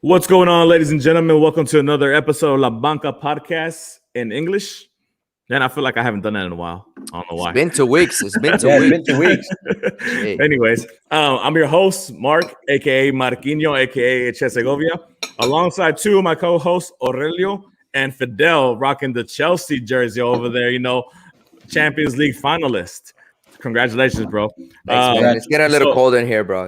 What's going on, ladies and gentlemen? Welcome to another episode of La Banca Podcast in English. Man, I feel like I haven't done that in a while. I don't know why. It's been 2 weeks. It's been 2 Yeah, it's weeks. been 2 weeks. Hey. Anyways, I'm your host, Mark, a.k.a. Marquinho, a.k.a. Segovia, alongside two of my co-hosts, Aurelio and Fidel, rocking the Chelsea jersey over there, Champions League finalist. Congratulations, bro. Thanks, man. It's getting a little cold in here, bro.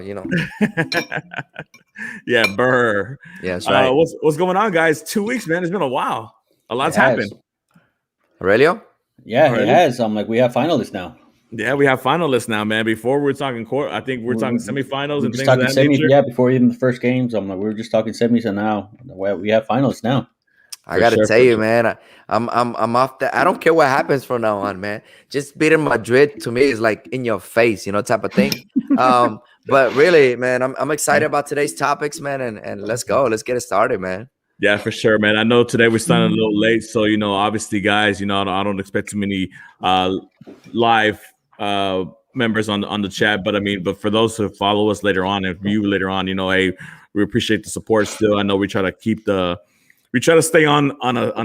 Yeah, burr. Yeah, that's right. What's going on, guys? 2 weeks, man. It's been a while. A lot's happened. Aurelio? Yeah, it has. We have finalists now. Yeah, we have finalists now, man. Before we were talking court, I think we're talking semifinals and things talking of that semis, nature. yeah, before even the first games. We were just talking semis, and now we have finalists now. I gotta tell you, man, I'm off the. I don't care what happens from now on, man. Just beating Madrid to me is like in your face, type of thing. But really, man, I'm excited about today's topics, man, and let's go. Let's get it started, man. Yeah, for sure, man. I know today we're starting a little late, so obviously, guys, I don't expect too many live members on the chat, but for those who follow us later on and view later on, hey, we appreciate the support still. I know we try to stay on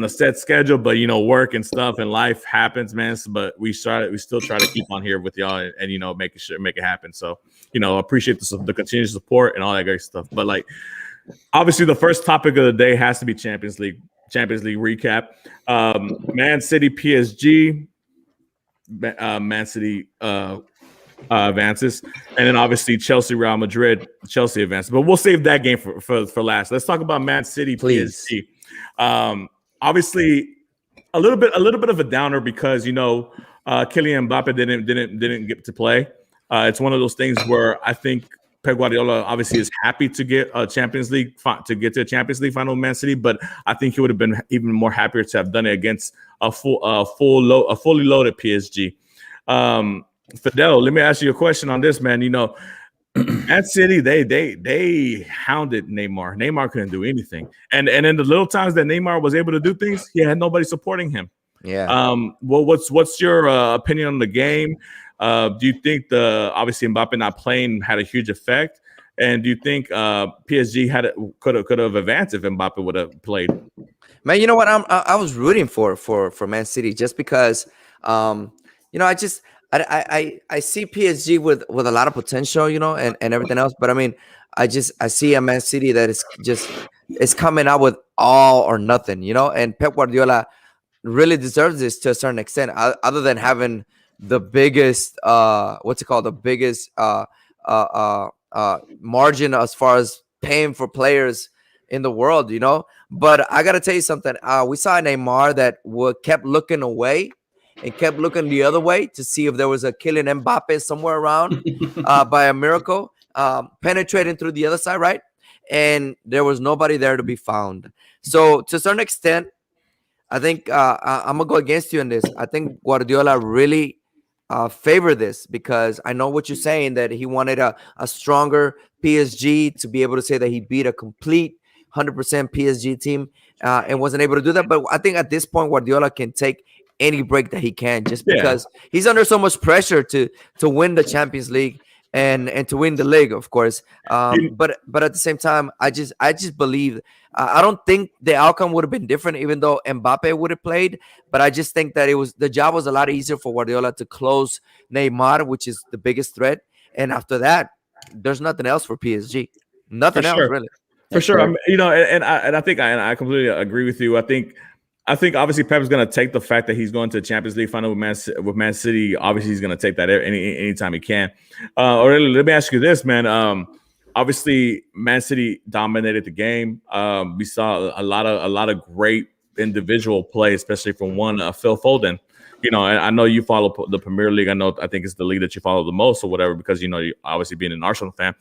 a set schedule, but work and stuff and life happens, man. But we still try to keep on here with y'all and make it happen. So appreciate the continued support and all that great stuff. But obviously, the first topic of the day has to be Champions League recap. Man City, PSG. Man City advances, and then obviously Chelsea, Real Madrid. Chelsea advances, but we'll save that game for last. Let's talk about Man City, Please. PSG. Obviously, a little bit of a downer because Kylian Mbappe didn't get to play. It's one of those things where I think Pep Guardiola obviously is happy to get a Champions League final with Man City, but I think he would have been even more happier to have done it against a fully loaded PSG. Fidel, let me ask you a question on this, man. Man City, they hounded Neymar. Neymar couldn't do anything, and in the little times that Neymar was able to do things, he had nobody supporting him. Yeah. Well, what's your opinion on the game? Do you think obviously Mbappe not playing had a huge effect? And do you think PSG could have advanced if Mbappe would have played? Man, you know what? I was rooting for Man City just because I see PSG with a lot of potential, and everything else. But I see a Man City that is coming out with all or nothing, and Pep Guardiola really deserves this to a certain extent, other than having the biggest margin as far as paying for players in the world, But I gotta tell you something. We saw Neymar that kept looking away and kept looking the other way to see if there was a Kylian Mbappe somewhere around by a miracle, penetrating through the other side, right? And there was nobody there to be found. So to a certain extent, I think I'm gonna go against you in this. I think Guardiola really favor this because I know what you're saying, that he wanted a stronger PSG to be able to say that he beat a complete 100% PSG team and wasn't able to do that. But I think at this point, Guardiola can take any break that he can just because he's under so much pressure to win the Champions League and to win the league, of course. But at the same time, I just believe I don't think the outcome would have been different, even though Mbappe would have played. But I just think that the job was a lot easier for Guardiola to close Neymar, which is the biggest threat. And after that, there's nothing else for PSG. Nothing else, really. For sure. I think I completely agree with you. I think obviously Pep is going to take the fact that he's going to the Champions League final with Man City. Obviously, he's going to take that anytime he can. Aurelio, let me ask you this, man. Obviously, Man City dominated the game. We saw a lot of great individual play, especially from one Phil Foden. And I know you follow the Premier League. I think it's the league that you follow the most, or whatever, because you obviously being an Arsenal fan.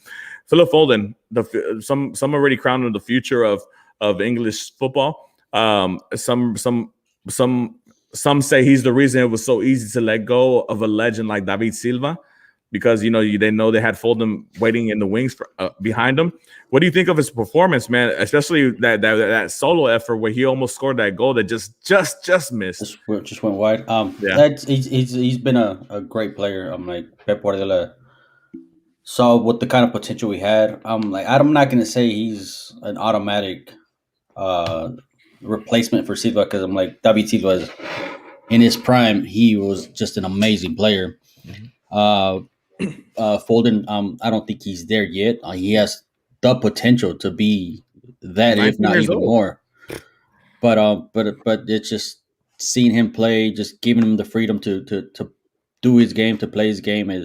Phil Foden, some already crowned him the future of English football. Some say he's the reason it was so easy to let go of a legend like David Silva, because they know they had Foden waiting in the wings behind him. What do you think of his performance, man? Especially that solo effort where he almost scored that goal that just missed. Just went wide. He's been a great player. Pep Guardiola saw what the kind of potential he had. I'm not gonna say he's an automatic uh, replacement for Silva because I'm like David Silva is in his prime. He was just an amazing player. Mhm. Foden, I don't think he's there yet. He has the potential to be that, if 19 not years even old. more. But it's just seeing him play, just giving him the freedom to do his game, to play his game it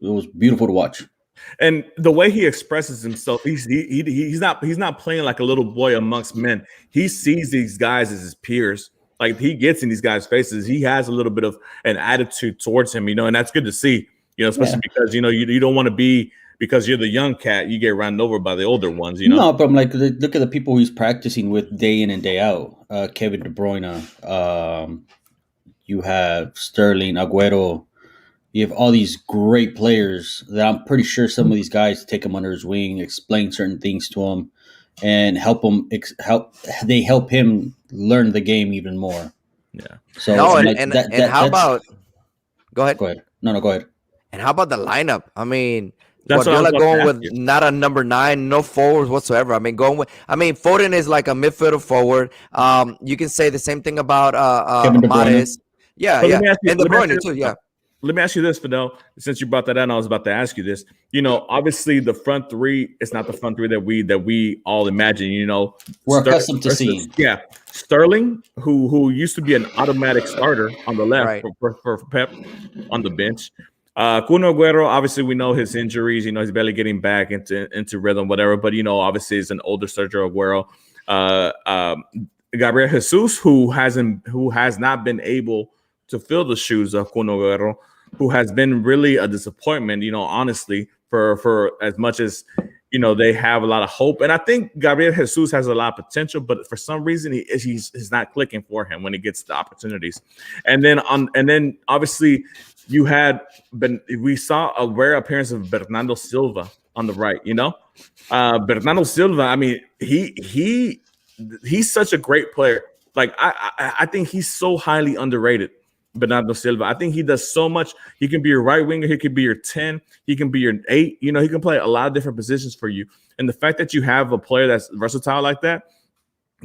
was beautiful to watch. And the way he expresses himself, he's not playing like a little boy amongst men. He sees these guys as his peers. Like he gets in these guys' faces. He has a little bit of an attitude towards him, and that's good to see. Yeah. Especially because you don't want to be, because you're the young cat, you get run over by the older ones. No, but I'm like, look at the people he's practicing with day in and day out. Kevin De Bruyne. You have Sterling, Aguero. You have all these great players that I'm pretty sure some of these guys take him under his wing, explain certain things to him, and help him. They help him learn the game even more. Yeah. So No, I'm and like, and, that, and that how that's. about go ahead? Go ahead. No, go ahead. And how about the lineup? I mean, That's what I was Guardiola about to going ask with you. not a number 9, no forwards whatsoever. I mean, Foden is like a midfielder forward. You can say the same thing about Kevin De Bruyne. Mahrez. Yeah, But yeah, and De let me ask Bruyne you too. this, Yeah, let me ask you this, Fidel. Since you brought that up, I was about to ask you this. Obviously the front three is not the front three that we all imagine. We're Sterling accustomed to seeing. yeah, Sterling, who used to be an automatic starter on the left right. for Pep on the bench. Kun Aguero, obviously we know his injuries. He's barely getting back into rhythm, whatever. But obviously it's an older Sergio Aguero. Uh, um, Gabriel Jesus, who has not been able to fill the shoes of Kun Aguero, who has been really a disappointment, honestly, for as much as they have a lot of hope. And I think Gabriel Jesus has a lot of potential, but for some reason he's not clicking for him when he gets the opportunities. And then obviously we saw a rare appearance of Bernardo Silva on the right. Bernardo Silva, I mean, he's such a great player. Like I think he's so highly underrated. Bernardo Silva. I think he does so much. He can be your right winger. He can be your 10. He can be your 8. He can play a lot of different positions for you. And the fact that you have a player that's versatile like that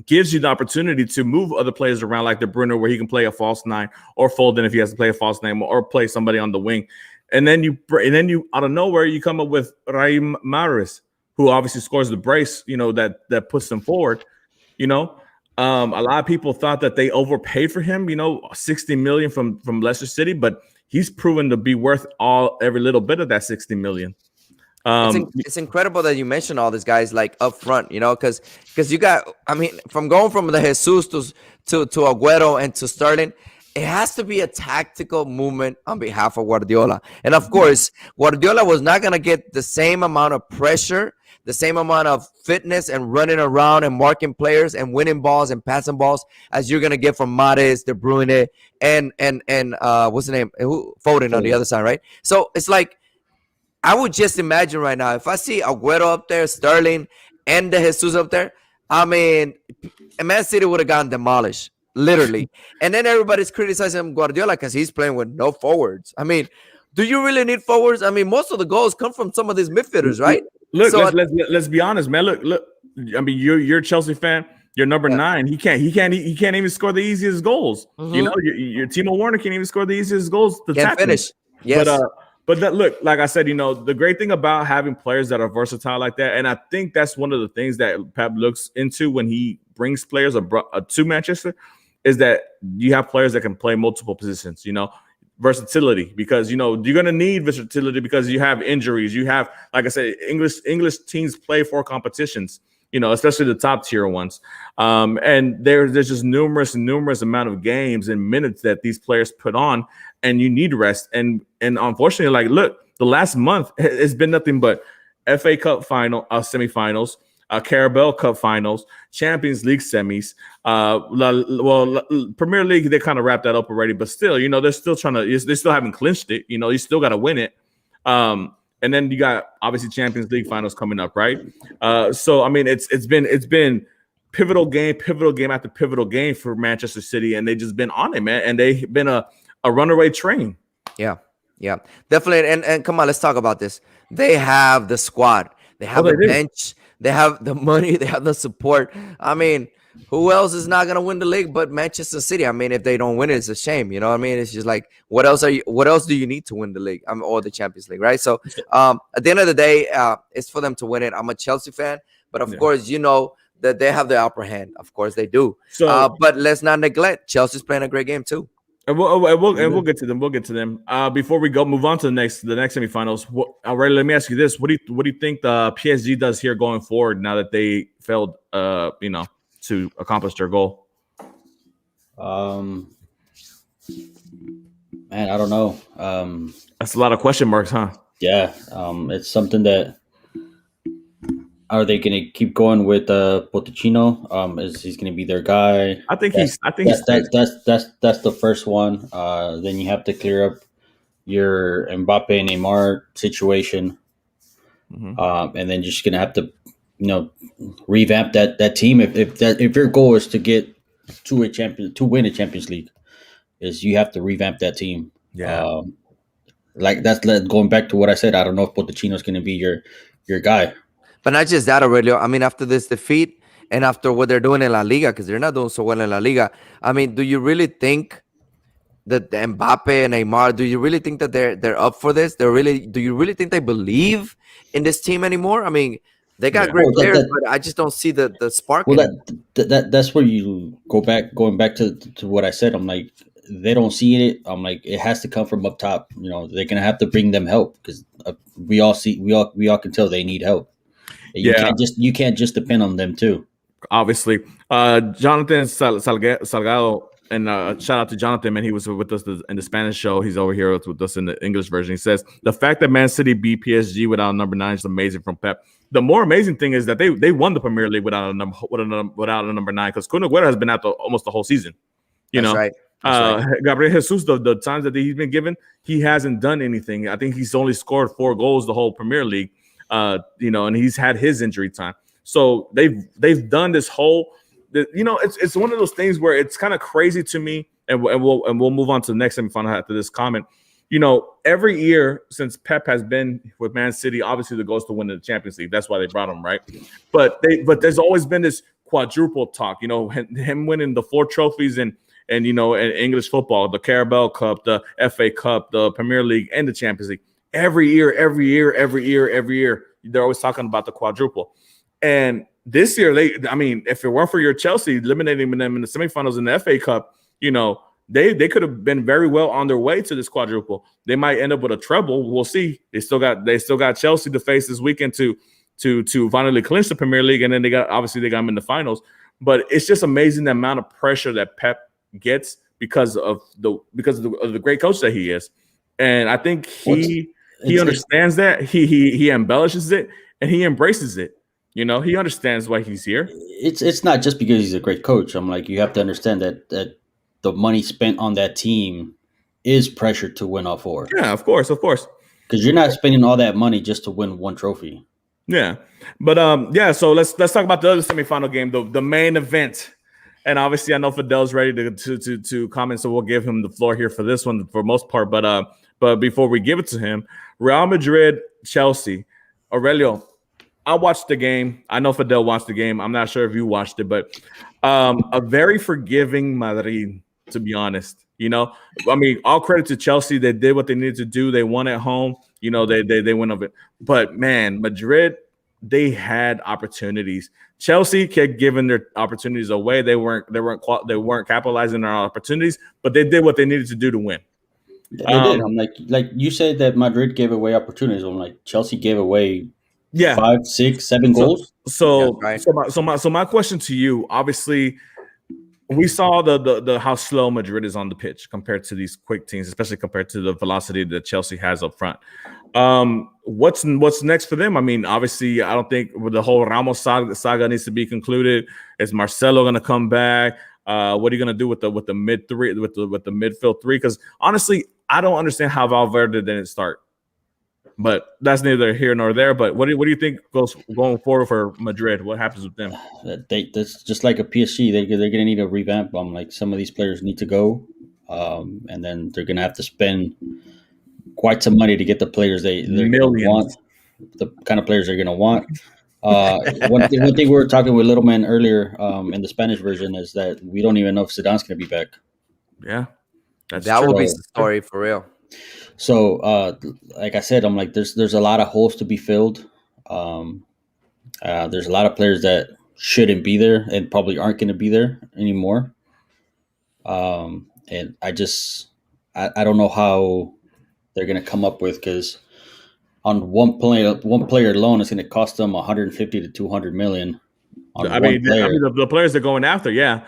gives you the opportunity to move other players around, like De Bruyne, where he can play a false 9, or Foden if he has to play a false 9, or play somebody on the wing. And then you out of nowhere you come up with Raheem Mahrez, who obviously scores the brace. That puts them forward. A lot of people thought that they overpaid for him, 60 million from Leicester City, but he's proven to be worth every little bit of that 60 million. It's incredible that you mentioned all these guys like up front, because you got, I mean, from going from the Jesus to Aguero and to Sterling, it has to be a tactical movement on behalf of Guardiola. And of course, Guardiola was not going to get the same amount of pressure, the same amount of fitness and running around and marking players and winning balls and passing balls as you're going to get from Mahrez, De Bruyne, and what's the name? Foden on the other side, right? So it's like, I would just imagine right now, if I see Aguero up there, Sterling, and the Jesus up there, I mean, Man City would have gotten demolished, literally. And then everybody's criticizing Guardiola because he's playing with no forwards. I mean, do you really need forwards? I mean, most of the goals come from some of these midfielders, right? Look, So let's be honest, man. Look. I mean, you're a Chelsea fan. You're number 9. He can't even score the easiest goals. Your Timo Werner can't even score the easiest goals. Can't finish. Yes. But look, like I said, the great thing about having players that are versatile like that, and I think that's one of the things that Pep looks into when he brings players to Manchester, is that you have players that can play multiple positions. Versatility, because you're going to need versatility because you have injuries. You have, like I said, English teams play for competitions. Especially the top tier ones. And there's just numerous amount of games and minutes that these players put on, and you need rest. And unfortunately, like, look, the last month it's been nothing but FA Cup semifinals, Carabao Cup finals, Champions League semis. Premier League, they kind of wrapped that up already, but still, they're still they still haven't clinched it. You still got to win it. And then you got obviously Champions League finals coming up, right? So I mean, it's been pivotal game after pivotal game for Manchester City, and they just been on it, man. And they've been a runaway train. Yeah. Yeah, definitely. And come on, let's talk about this. They have the squad, they Oh, have they the do. bench, they have the money, they have the support. I mean, who else is not gonna win the league but Manchester City? I mean, if they don't win it, it's a shame. You know what I mean? It's just like, what else are you? What else do you need to win the league? I mean, or the Champions League, right? So, at the end of the day, it's for them to win it. I'm a Chelsea fan, but of Yeah. course, you know that they have the upper hand. Of course, they do. So But let's not neglect Chelsea's playing a great game too. and we'll get to them. We'll get to them. Before we move on to the next semifinals. Already, let me ask you this: What do you think the PSG does here going forward now that they failed, to accomplish their goal? Um, man, I don't know. That's a lot of question marks, huh? Yeah, it's something that are they going to keep going with Pochettino? Is he's going to be their guy? I think That's he's. I think he's. that's the first one. Then you have to clear up your Mbappe and Neymar situation, Mhm. and then you're just going to have to, revamp that team. If your goal is to get to win a Champions League, is you have to revamp that team. Yeah. Like going back to what I said. I don't know if Pochettino's going to be your guy. But not just that, Aurelio. I mean, after this defeat and after what they're doing in La Liga, because they're not doing so well in La Liga. I mean, do you really think that the Mbappe and Neymar? Do you really think that they're up for this? Do you really think they believe in this team anymore? I mean, they got Yeah. great Well, players, but I just don't see the spark Well, in them. that's where you going back to what I said. I'm like, they don't see it. I'm like, it has to come from up top. They're gonna have to bring them help because we all can tell they need help. Yeah. You can't just depend on them too. Obviously. Jonathan Salgado, and shout out to Jonathan, man. He was with us in the Spanish show. He's over here with us in the English version. He says the fact that Man City beat PSG without number 9 is amazing from Pep. The more amazing thing is that they won the Premier League without a number 9, because Kun Agüero has been out almost the whole season. That's right. That's right. Gabriel Jesus, the times that he's been given, he hasn't done anything. I think he's only scored 4 goals the whole Premier League. And he's had his injury time. So they've done this whole. It's one of those things where it's kind of crazy to me, and we'll move on to the next semifinal after this comment. Every year since Pep has been with Man City, obviously the goal is to win the Champions League. That's why they brought him, right? But there's always been this quadruple talk. Him winning the 4 trophies and in English football, the Carabao Cup, the FA Cup, the Premier League, and the Champions League. Every year, they're always talking about the quadruple. And this year, if it weren't for your Chelsea eliminating them in the semifinals in the FA Cup, they could have been very well on their way to this quadruple. They might end up with a treble. We'll see. They still got Chelsea to face this weekend to finally clinch the Premier League, and then they got them in the finals. But it's just amazing the amount of pressure that Pep gets because of the great coach that he is. And I think he understands that. He embellishes it and he embraces it. He understands why he's here. It's not just because he's a great coach. I'm like, you have to understand that the money spent on that team is pressure to win all 4. Yeah, of course. Because you're not spending all that money just to win 1 trophy. Yeah, but So let's talk about the other semifinal game, the main event. And obviously, I know Fidel's ready to comment, so we'll give him the floor here for this one for most part. But before we give it to him, Real Madrid, Chelsea, Aurelio. I watched the game. I know Fidel watched the game. I'm not sure if you watched it, but a very forgiving Madrid, to be honest. All credit to Chelsea. They did what they needed to do. They won at home. They went of it. But man, Madrid, they had opportunities. Chelsea kept giving their opportunities away. They weren't capitalizing on their opportunities, but they did what they needed to do to win. They did. I'm like you said that Madrid gave away opportunities. I'm like, Chelsea gave away 5, 6, 7 goals. So my question to you, obviously, we saw the how slow Madrid is on the pitch compared to these quick teams, especially compared to the velocity that Chelsea has up front. What's next for them? Obviously, I don't think the whole Ramos saga needs to be concluded. Is Marcelo going to come back? What are you going to do with the mid three, with the midfield 3? Because honestly, I don't understand how Valverde didn't start. But that's neither here nor there. But what do you think going forward for Madrid? What happens with them? That's just like a PSG. They're going to need a revamp. Like, some of these players need to go, and then they're going to have to spend quite some money to get the players they're going to want, Millions. the kind of players they're going to want. One thing we were talking with Little Man earlier in the Spanish version is that we don't even know if Zidane's going to be back. Yeah, that's That true. would be the story for real. So, like I said, I'm like, there's a lot of holes to be filled. There's a lot of players that shouldn't be there and probably aren't going to be there anymore. And I don't know how they're going to come up with, because on one player alone, it's going to cost them 150 to 200 million. I mean, the players they're going after, yeah.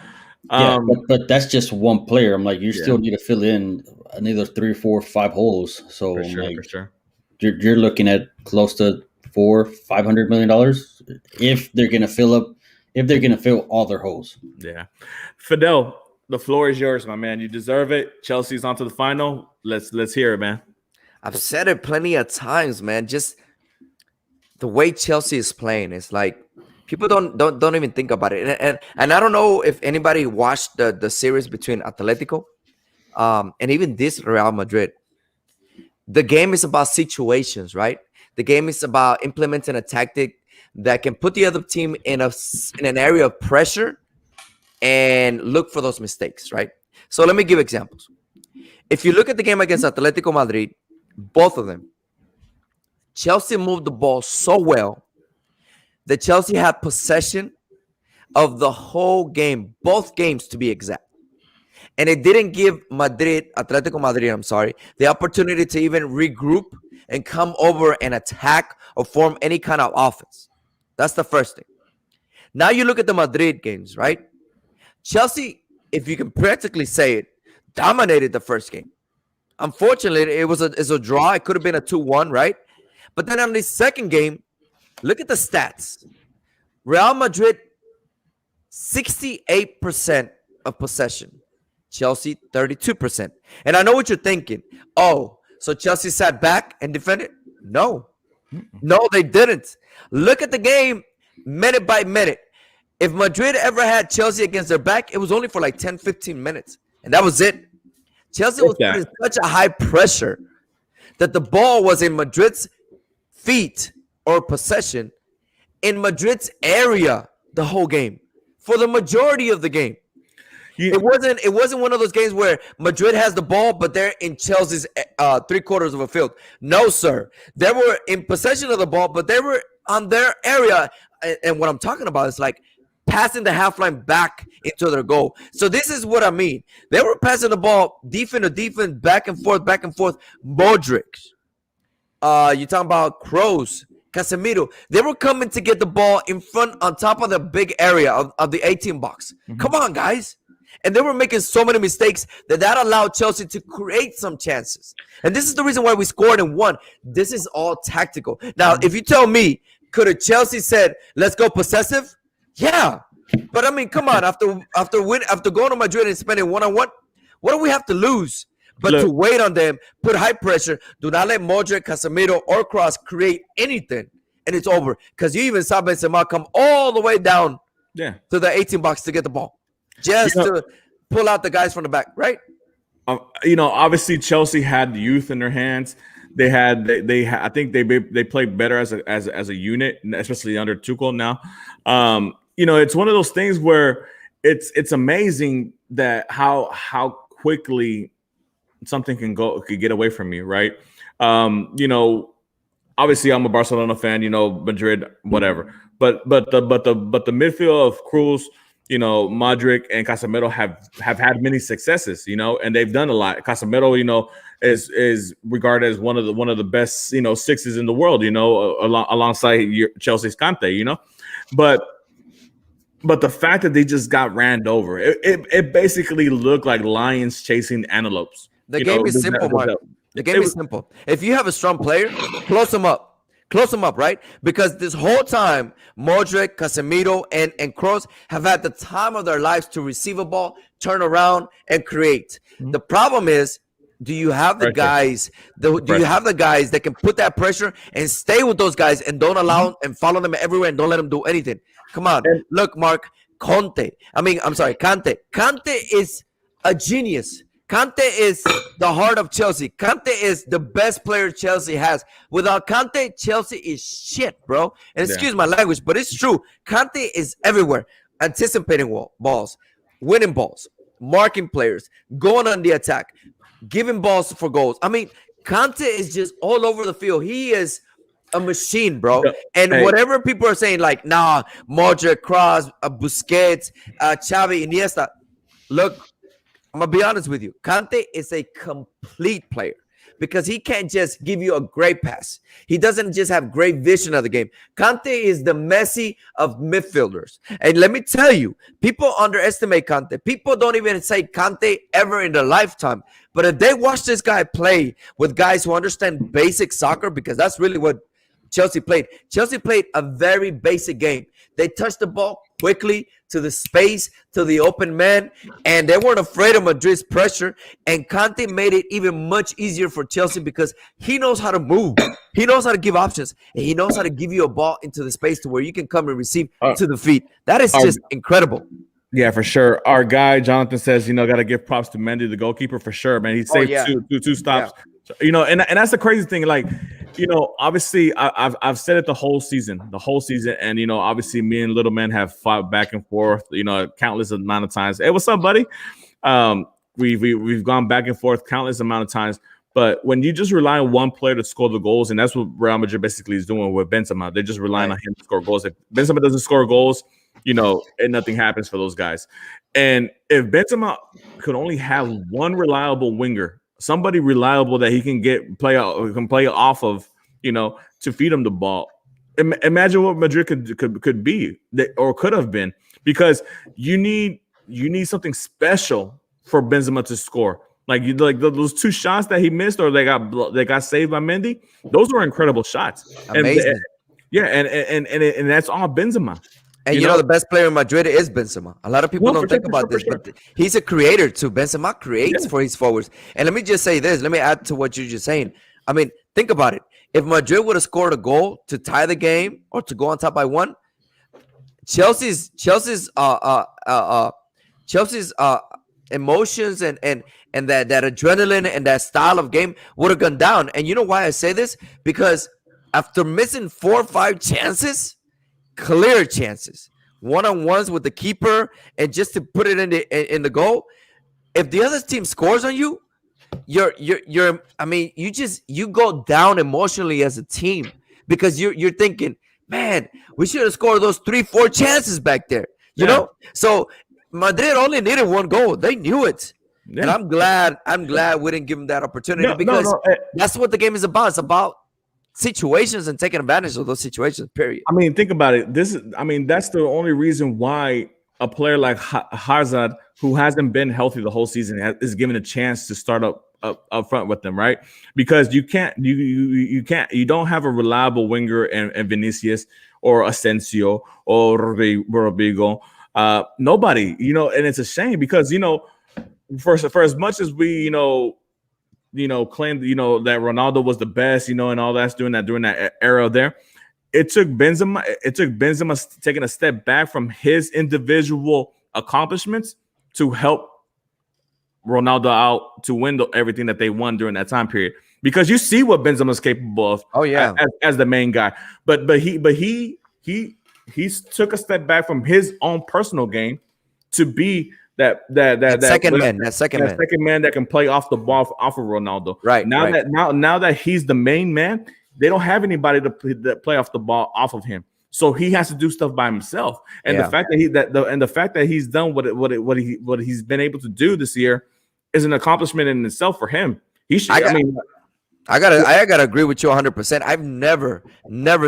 But that's just one player. I'm like, you still need to fill in another 3, 4, 5 holes. So for I'm sure. You're looking at close to $400-500 million if they're going to fill all their holes. Yeah, Fidel, the floor is yours, my man. You deserve it. Chelsea's on to the final. Let's hear it, man. I've said it plenty of times, man. Just the way Chelsea is playing, it's like people don't even think about it. And I don't know if anybody watched the series between Atletico and even this Real Madrid. The game is about situations, right? The game is about implementing a tactic that can put the other team in an area of pressure and look for those mistakes, right? So let me give examples. If you look at the game against Atletico Madrid, both of them, Chelsea moved the ball so well that Chelsea had possession of the whole game, both games to be exact. And it didn't give Atletico Madrid, the opportunity to even regroup and come over and attack or form any kind of offense. That's the first thing. Now you look at the Madrid games, right? Chelsea, if you can practically say it, dominated the first game. Unfortunately, it's a draw. It could have been a 2-1, right? But then on the second game, look at the stats. Real Madrid, 68% of possession. Chelsea, 32%. And I know what you're thinking. Oh, so Chelsea sat back and defended? No, they didn't. Look at the game minute by minute. If Madrid ever had Chelsea against their back, it was only for like 10, 15 minutes. And that was it. Chelsea was put in such a high pressure that the ball was in Madrid's feet or possession in Madrid's area the whole game for the majority of the game. It wasn't one of those games where Madrid has the ball, but they're in Chelsea's 3/4 of a field. No, sir. They were in possession of the ball, but they were on their area. And what I'm talking about is like passing the half line back into their goal. So this is what I mean. They were passing the ball defense to defense, back and forth. Modric. You talking about Kroos, Casemiro. They were coming to get the ball in front on top of the big area of the 18 box. Mm-hmm. Come on, guys. And they were making so many mistakes that allowed Chelsea to create some chances. And this is the reason why we scored and won. This is all tactical. Now, if you tell me, could have Chelsea said, let's go possessive? Yeah. But I mean, come on. After going to Madrid and spending one-on-one, what do we have to lose? But to wait on them, put high pressure, do not let Modric, Casemiro, or Kroos create anything, and it's over. Because you even saw Benzema come all the way down to the 18 box to get the ball. Just to pull out the guys from the back, right? Obviously Chelsea had the youth in their hands. I think they played better as a unit, especially under Tuchel now. It's one of those things where it's amazing that how quickly something could get away from you, right? Obviously I'm a Barcelona fan, Madrid, whatever. But the midfield of Kroos, Modric and Casemiro have had many successes, and they've done a lot. Casemiro, is regarded as one of the best, sixes in the world, alongside Chelsea's Kante, but the fact that they just got ran over, it basically looked like lions chasing antelopes. The game is simple, Mark. The game is simple. If you have a strong player, close them up. Close them up, right? Because this whole time, Modric, Casemiro, and Kroos have had the time of their lives to receive a ball, turn around, and create. Mm-hmm. The problem is, do you have the guys? Do you have the guys that can put that pressure and stay with those guys and don't allow and follow them everywhere and don't let them do anything? Come on, look, Mark, Kante. Kante is a genius. Kante is the heart of Chelsea. Kante is the best player Chelsea has. Without Kante, Chelsea is shit, bro. And excuse my language, but it's true. Kante is everywhere, anticipating balls, winning balls, marking players, going on the attack, giving balls for goals. I mean, Kante is just all over the field. He is a machine, bro. And whatever people are saying, like, nah, Modric, Kroos, Busquets, Xavi, Iniesta. Look, I'm going to be honest with you. Kante is a complete player because he can't just give you a great pass. He doesn't just have great vision of the game. Kante is the Messi of midfielders. And let me tell you, people underestimate Kante. People don't even say Kante ever in their lifetime. But if they watch this guy play with guys who understand basic soccer, because that's really what Chelsea played. Chelsea played a very basic game. They touched the ball quickly to the space, to the open man, and they weren't afraid of Madrid's pressure. And Conte made it even much easier for Chelsea because he knows how to move. He knows how to give options, and he knows how to give you a ball into the space to where you can come and receive to the feet. That is just incredible. Yeah, for sure. Our guy Jonathan says, got to give props to Mendy, the goalkeeper, for sure, man. He saved two stops. Yeah. And that's the crazy thing. Like, obviously, I've said it the whole season, and obviously, me and Little Man have fought back and forth, countless amount of times. Hey, what's up, buddy? We've gone back and forth countless amount of times. But when you just rely on one player to score the goals, and that's what Real Madrid basically is doing with Benzema, they're just relying on him to score goals. If Benzema doesn't score goals, and nothing happens for those guys. And if Benzema could only have one reliable winger, somebody reliable that he can play off of, to feed him the ball. Imagine what Madrid could be or could have been, because you need something special for Benzema to score. Like those two shots that he missed or they got saved by Mendy. Those were incredible shots. Amazing. And that's all Benzema. And the best player in Madrid is Benzema. A lot of people don't think about this, but he's a creator too. Benzema creates for his forwards. And let me just say this. Let me add to what you're just saying. I mean, think about it. If Madrid would have scored a goal to tie the game or to go on top by one, Chelsea's emotions and that adrenaline and that style of game would have gone down. And you know why I say this? Because after missing 4 or 5 chances, clear chances, one-on-ones with the keeper, and just to put it in the goal, if the other team scores on you, you go down emotionally as a team because you're thinking, man, we should have scored those 3-4 chances back there. You know? So Madrid only needed 1 goal. They knew it. Yeah. And I'm glad we didn't give them that opportunity because that's what the game is about. It's about situations and taking advantage of those situations, period. I mean, think about it. That's the only reason why a player like Hazard, who hasn't been healthy the whole season, is given a chance to start up front with them, right? Because you don't have a reliable winger and Vinicius or Asensio or Rodrigo. Nobody, and it's a shame because, for as much as we, claimed, that Ronaldo was the best, and all that's during that era there. It took Benzema taking a step back from his individual accomplishments to help Ronaldo out to win everything that they won during that time period. Because you see what Benzema's capable of. Oh yeah, as the main guy. But he took a step back from his own personal game to be that second man that can play off the ball off of Ronaldo. Right. Now that he's the main man, they don't have anybody to play off the ball off of him. So he has to do stuff by himself. And the fact that he's done what he's been able to do this year is an accomplishment in itself for him. I gotta agree with you 100%. I've never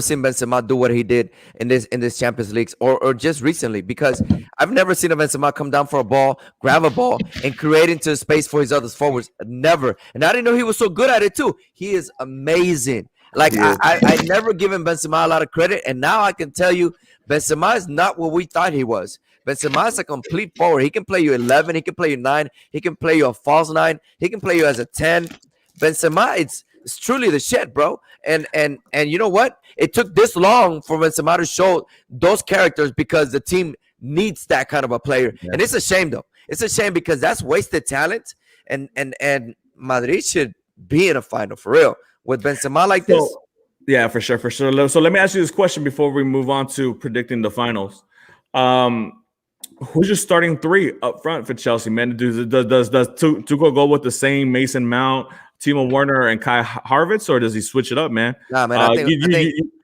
seen Benzema do what he did in this Champions League or just recently, because I've never seen a Benzema come down for a ball, grab a ball, and create into space for his other forwards. Never. And I didn't know he was so good at it too. He is amazing. Like I never given Benzema a lot of credit, and now I can tell you Benzema is not what we thought he was. Benzema is a complete forward. He can play you 11, he can play you 9, he can play you a false 9, he can play you as a 10. Benzema, it's truly the shit, bro. And you know what? It took this long for Benzema to show those characters because the team needs that kind of a player. Yeah. And it's a shame, though. It's a shame because that's wasted talent. and Madrid should be in a final for real with Benzema like this. So, yeah, for sure, for sure. So let me ask you this question before we move on to predicting the finals. Who's your starting three up front for Chelsea, man? Does Tuchel go with the same Mason Mount, Timo Werner, and Kai Havertz, or does he switch it up, man? Nah, man. I think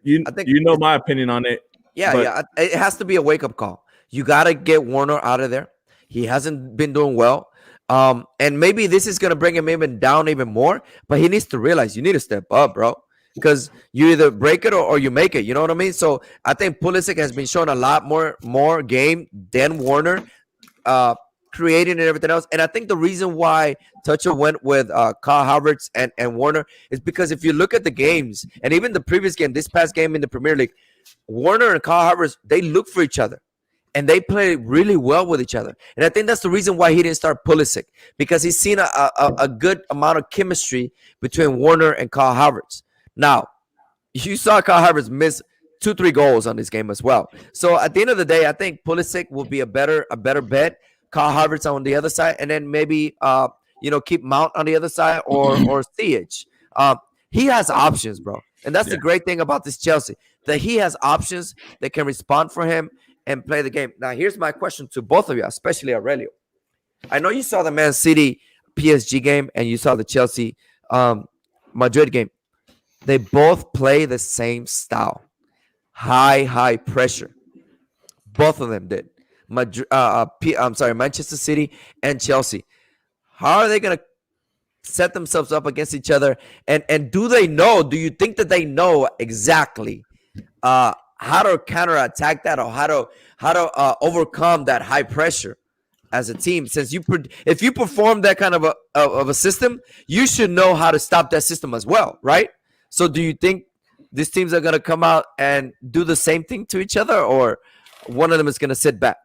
you know my opinion on it. Yeah. It has to be a wake up call. You got to get Werner out of there. He hasn't been doing well. And maybe this is gonna bring him even down even more. But he needs to realize you need to step up, bro. Because you either break it or you make it. You know what I mean? So I think Pulisic has been showing a lot more game than Werner, creating and everything else. And I think the reason why Tuchel went with Kyle Havertz and Werner is because if you look at the games, and even the previous game, this past game in the Premier League, Werner and Kyle Havertz, they look for each other. And they play really well with each other. And I think that's the reason why he didn't start Pulisic, because he's seen a good amount of chemistry between Werner and Kyle Havertz. Now, you saw Kyle Havertz miss 2-3 goals on this game as well. So at the end of the day, I think Pulisic will be a better bet. Kyle Havertz on the other side, and then maybe keep Mount on the other side or CH. He has options, bro. And that's the great thing about this Chelsea, that he has options that can respond for him and play the game. Now, here's my question to both of you, especially Aurelio. I know you saw the Man City PSG game and you saw the Chelsea Madrid game. They both play the same style. High pressure. Both of them did. Manchester City and Chelsea. How are they going to set themselves up against each other? And do you think that they know exactly how to counterattack that, or how to overcome that high pressure as a team? Since if you perform that kind of a system, you should know how to stop that system as well, right? So do you think these teams are going to come out and do the same thing to each other, or one of them is going to sit back?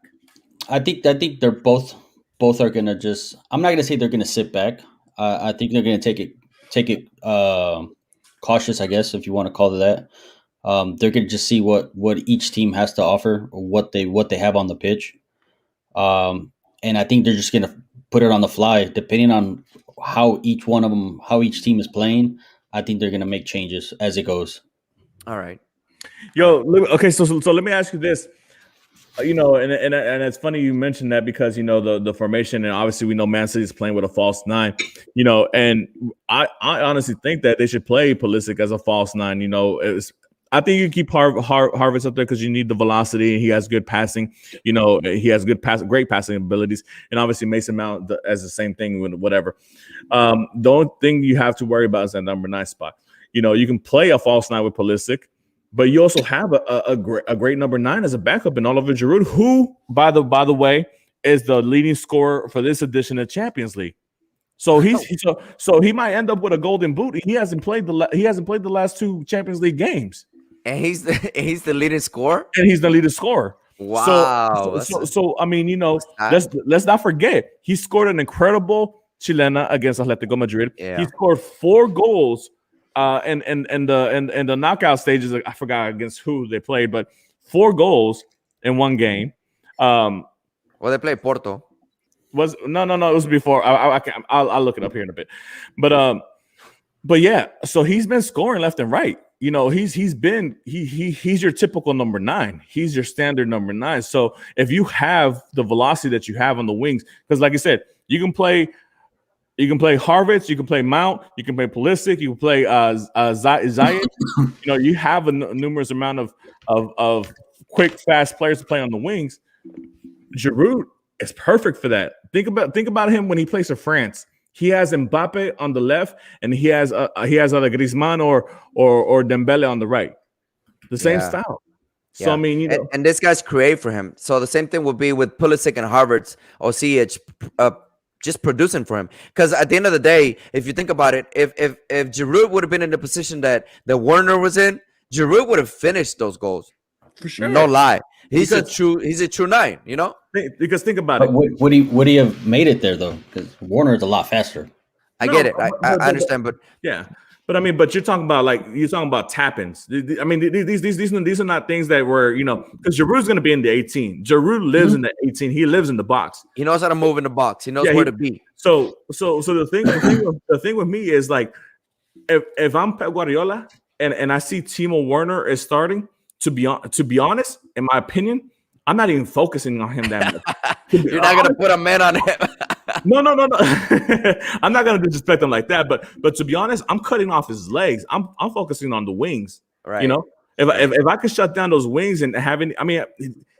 I think they're both are going to just. I'm not going to say they're going to sit back. I think they're going to take it cautious, I guess, if you want to call it that. They're going to just see what each team has to offer, or what they have on the pitch. And I think they're just going to put it on the fly, depending on how each team is playing. I think they're going to make changes as it goes. All right. Okay. So let me ask you this. And it's funny you mentioned that, because the formation, and obviously we know Man City is playing with a false nine. And I honestly think that they should play Pulisic as a false nine. I think you keep Havertz up there because you need the velocity, and he has good passing. He has great passing abilities, and obviously Mason Mount as the same thing with whatever. The only thing you have to worry about is that number 9 spot. You can play a false nine with Pulisic, but you also have a great number 9 as a backup in Oliver Giroud, who, by the way, is the leading scorer for this edition of Champions League. So he might end up with a golden boot. He hasn't played the last 2 Champions League games. And he's the leading scorer. And he's the leading scorer. Wow. So I mean, let's not forget, he scored an incredible Chilena against Atletico Madrid. Yeah. He scored 4 goals in the knockout stages. I forgot against who they played, but 4 goals in one game. Well, they played Porto. No, it was before. I'll look it up here in a bit. But yeah, so he's been scoring left and right. He's your typical number 9. He's your standard number 9. So if you have the velocity that you have on the wings, because like I said, you can play Havertz, you can play Mount, you can play Pulisic, you can play Zayed. You have a numerous amount of quick, fast players to play on the wings. Giroud is perfect for that. Think about him when he plays for France. He has Mbappe on the left, and he has either Griezmann or Dembele on the right. The same style. So Yeah. I mean, and this guy's create for him. So the same thing will be with Pulisic and Havertz or CH, just producing for him. Because at the end of the day, if you think about it, if Giroud would have been in the position that Werner was in, Giroud would have finished those goals. for sure. No lie. He's a true 9, Because think about But it. would he have made it there though? Because Warner is a lot faster. I get it. I understand, but Yeah. But you're talking about tap-ins. I mean, these are not things that were, because Giroud's going to be in the 18. Giroud lives in the 18. He lives in the box. He knows how to move in the box. He knows where to be. So the thing with me is like, if I'm Pep Guardiola and I see Timo Werner is starting, to be honest, in my opinion, I'm not even focusing on him that much. You're not gonna put a man on him. No. I'm not gonna disrespect him like that. But to be honest, I'm cutting off his legs. I'm focusing on the wings. Right. If I could shut down those wings and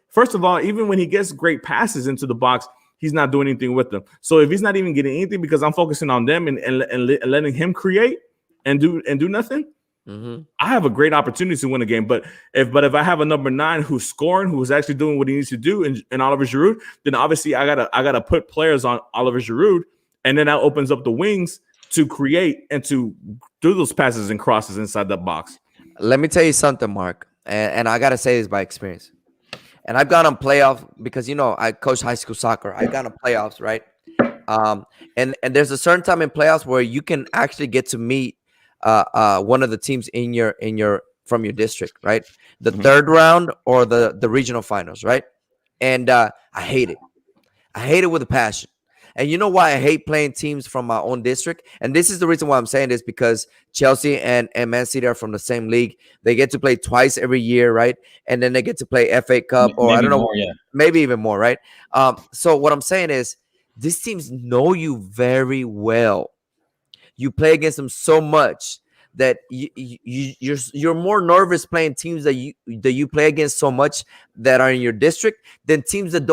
first of all, even when he gets great passes into the box, he's not doing anything with them. So if he's not even getting anything because I'm focusing on them and letting him create and do nothing. Mm-hmm. I have a great opportunity to win a game, but if I have a number 9 who's scoring, who's actually doing what he needs to do, in Oliver Giroud, then obviously I gotta put players on Oliver Giroud, and then that opens up the wings to create and to do those passes and crosses inside that box. Let me tell you something, Mark, and I gotta say this by experience. And I've gone on playoffs because I coach high school soccer. I've gone on playoffs, right? And there's a certain time in playoffs where you can actually get to meet one of the teams from your district, right? The third round or the regional finals, right? And I hate it. I hate it with a passion. And you know why I hate playing teams from my own district? And this is the reason why I'm saying this, because Chelsea and Man City are from the same league. They get to play twice every year, right? And then they get to play FA Cup or I don't know, maybe even more, right? So what I'm saying is these teams know you very well. You play against them so much that you're more nervous playing teams that you play against so much that are in your district than teams that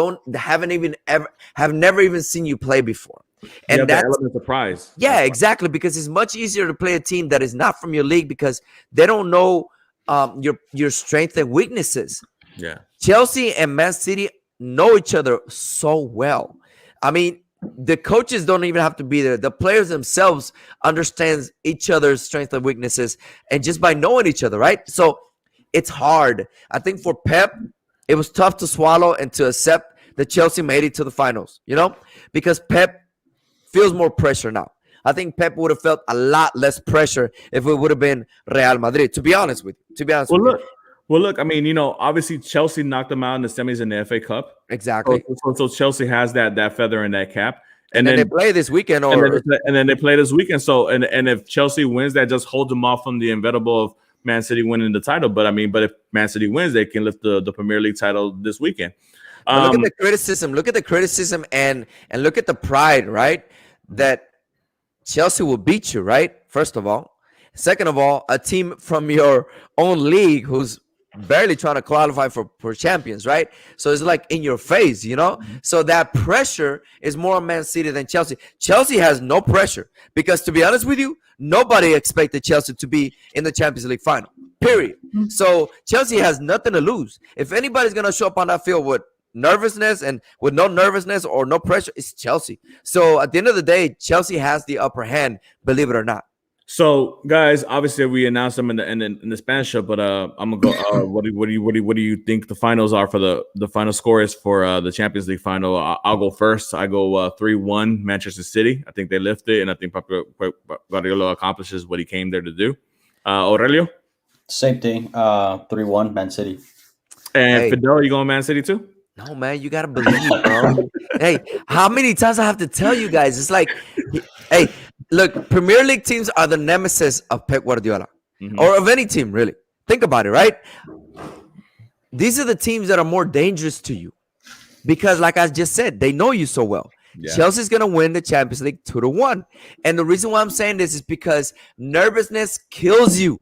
have never even seen you play before. And that's the element of surprise. Yeah, exactly, because it's much easier to play a team that is not from your league because they don't know your strengths and weaknesses. Yeah, Chelsea and Man City know each other so well. I mean, the coaches don't even have to be there. The players themselves understand each other's strengths and weaknesses, and just by knowing each other, right? So it's hard. I think for Pep, it was tough to swallow and to accept that Chelsea made it to the finals, because Pep feels more pressure now. I think Pep would have felt a lot less pressure if it would have been Real Madrid, to be honest with you. Well, look, I mean, obviously Chelsea knocked them out in the semis in the FA Cup. Exactly. So Chelsea has that feather in that cap. And then they play this weekend. And then they play this weekend. So, and if Chelsea wins, that just holds them off from the inevitable of Man City winning the title. But if Man City wins, they can lift the Premier League title this weekend. Look at the criticism. Look at the criticism and look at the pride, right? That Chelsea will beat you, right? First of all. Second of all, a team from your own league who's barely trying to qualify for champions, right? So it's like in your face, So that pressure is more on Man City than Chelsea. Chelsea has no pressure because, to be honest with you, nobody expected Chelsea to be in the Champions League final, period. So Chelsea has nothing to lose. If anybody's going to show up on that field with nervousness and with no nervousness or no pressure, it's Chelsea. So at the end of the day, Chelsea has the upper hand, believe it or not. So, guys, obviously we announced them in the Spanish show, but I'm gonna go. What do you think the finals are for the final score is for the Champions League final? I'll go first. I go 3-1 Manchester City. I think they lift it, and I think Pep Guardiola accomplishes what he came there to do. Aurelio, same thing. 3-1 Man City. And Fidel, you going Man City too? No, man, you gotta believe, bro. Hey, how many times I have to tell you guys? It's like, hey, look, Premier League teams are the nemesis of Pep Guardiola, or of any team, really. Think about it, right? These are the teams that are more dangerous to you because, like I just said, they know you so well. Yeah. Chelsea's gonna win the Champions League 2-1, and the reason why I'm saying this is because nervousness kills you.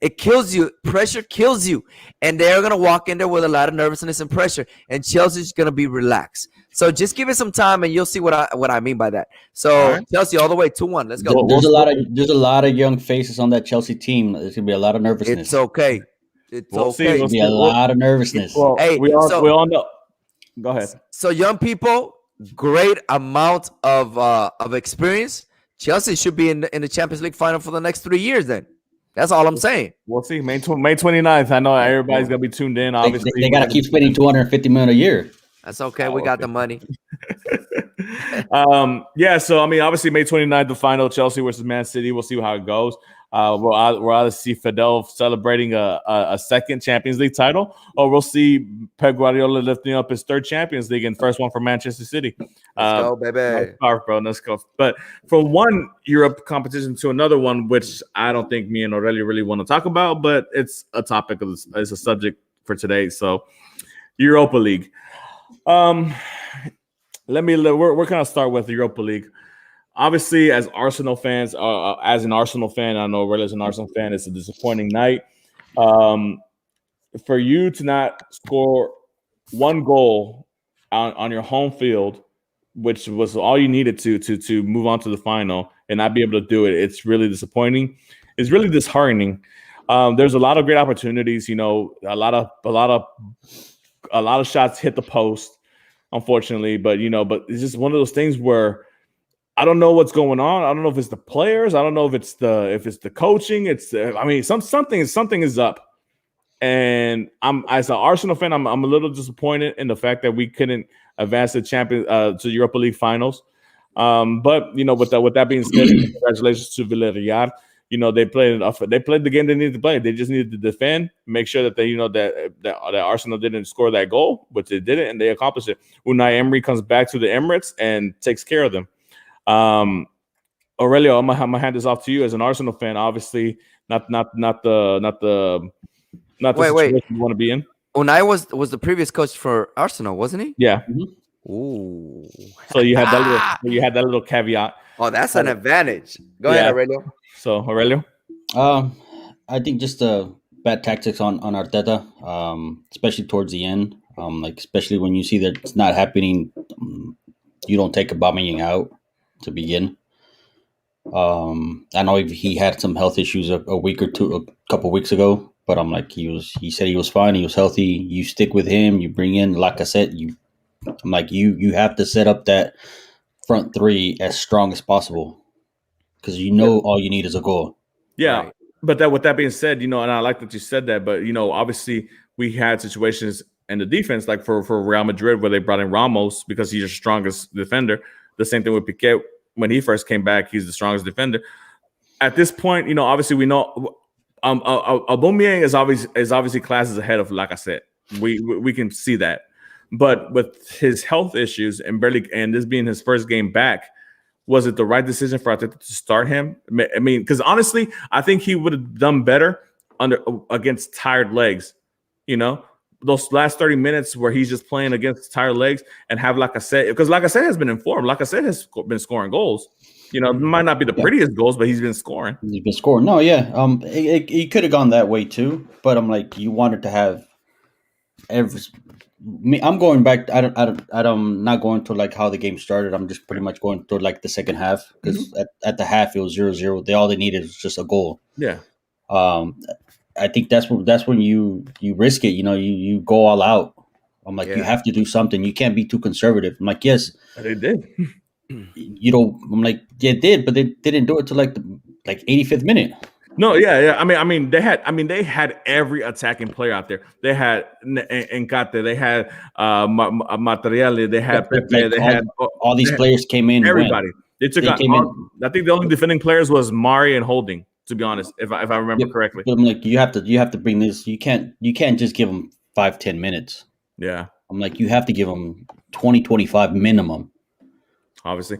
It kills you. Pressure kills you. And they're going to walk in there with a lot of nervousness and pressure. And Chelsea's going to be relaxed. So just give it some time and you'll see what I mean by that. So Chelsea all the way 2-1. Let's go. There's a lot of young faces on that Chelsea team. There's going to be a lot of nervousness. It's okay. There's going to be a lot of nervousness. Well, we all know. Go ahead. So young people, great amount of experience. Chelsea should be in the Champions League final for the next 3 years then. That's all I'm saying. We'll see. May 29th. I know everybody's going to be tuned in. Obviously, they got to keep spending $250 million a year. That's okay. We got the money. Yeah. So, obviously, May 29th, the final, Chelsea versus Man City. We'll see how it goes. We'll either see Fidel celebrating a second Champions League title, or we'll see Pep Guardiola lifting up his third Champions League and first one for Manchester City. Let's go, baby. Bro, let's go. But from one Europe competition to another one, which I don't think me and Aurelio really want to talk about, but it's a topic it's a subject for today. So, Europa League. We're gonna start with the Europa League. Obviously, as Arsenal fans, as an Arsenal fan, I know Aurelio's an Arsenal fan. It's a disappointing night. For you to not score one goal on your home field, which was all you needed to move on to the final, and not be able to do it, it's really disappointing. It's really disheartening. There's a lot of great opportunities. You know, a lot of shots hit the post, unfortunately. But it's just one of those things where I don't know what's going on. I don't know if it's the players. I don't know if it's the coaching. Something is up. And I'm, as an Arsenal fan, I'm a little disappointed in the fact that we couldn't advance to the Europa League finals. But with that being said, congratulations to Villarreal. They played the game they needed to play. They just needed to defend, make sure that that Arsenal didn't score that goal, but they didn't, and they accomplished it. Unai Emery comes back to the Emirates and takes care of them. Aurelio, I'm gonna hand this off to you as an Arsenal fan. Obviously, not the situation you want to be in. Unai was the previous coach for Arsenal, wasn't he? Yeah. Mm-hmm. Ooh. So you had that little caveat. Oh, that's an advantage. Go ahead, Aurelio. So Aurelio, I think just bad tactics on Arteta, especially towards the end. Especially when you see that it's not happening, you don't take Aubameyang out to begin. I know he had some health issues a couple weeks ago, but he said he was fine, he was healthy. You stick with him, you bring in Lacazette. You have to set up that front three as strong as possible, because all you need is a goal. Yeah, right. But with that being said, and I like that you said that, but obviously we had situations in the defense, like for Real Madrid, where they brought in Ramos because he's your strongest defender. The same thing with Piqué. When he first came back, he's the strongest defender. At this point, obviously we know Aubameyang is obviously classes ahead of Lacazette. We can see that. But with his health issues and this being his first game back, was it the right decision for Arteta to start him? I mean, because honestly, I think he would have done better against tired legs. Those last 30 minutes where he's just playing against tired legs, and have Lacazette, because Lacazette has been informed. Lacazette has been scoring goals. It might not be the prettiest goals, but he's been scoring. He's been scoring. No, yeah. It could have gone that way too, but you wanted to have I'm going back. I'm not going to how the game started. I'm just pretty much going to the second half, because at the half it was 0-0. All they needed was just a goal. Yeah. I think that's when you risk it. You go all out. You have to do something. You can't be too conservative. I'm yes, they did. They did, but they didn't do it till the 85th minute. No, yeah. I mean, they had every attacking player out there. They had Nkate, they had Materiale, they had Pepe, they had all these players came in. Everybody. They took out. I think the only defending players was Mari and Holding, to be honest, if I remember correctly. I'm you have to bring this. You can't just give them 5-10 minutes. Yeah. I'm you have to give them 20-25 minimum. Obviously.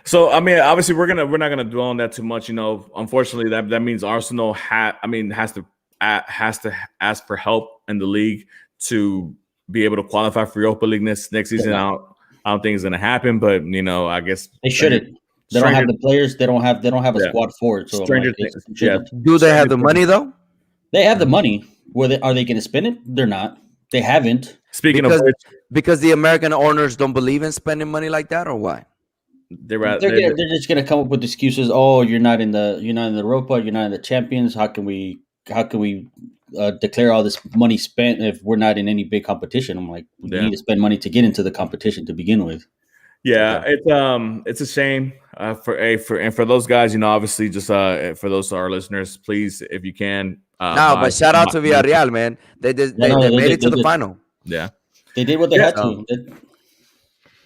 So I mean, obviously we're not gonna dwell on that too much. Unfortunately, that means Arsenal has to ask for help in the league to be able to qualify for Europa League next season. I don't think it's gonna happen, but I guess they shouldn't. They don't have the players. They don't have a squad for it. So stranger things. Yeah. Do they have the money though? They have the money. Are they going to spend it? They're not. They haven't. Because the American owners don't believe in spending money like that, or why? They're just going to come up with excuses. Oh, you're not in the Europa. You're not in the Champions. How can we declare all this money spent if we're not in any big competition? I'm we need to spend money to get into the competition to begin with. Yeah, it's a shame for those guys. Obviously, just for those our listeners, please, if you can. But shout out to Villarreal, man. They made it to the final. Yeah, they did what they had to.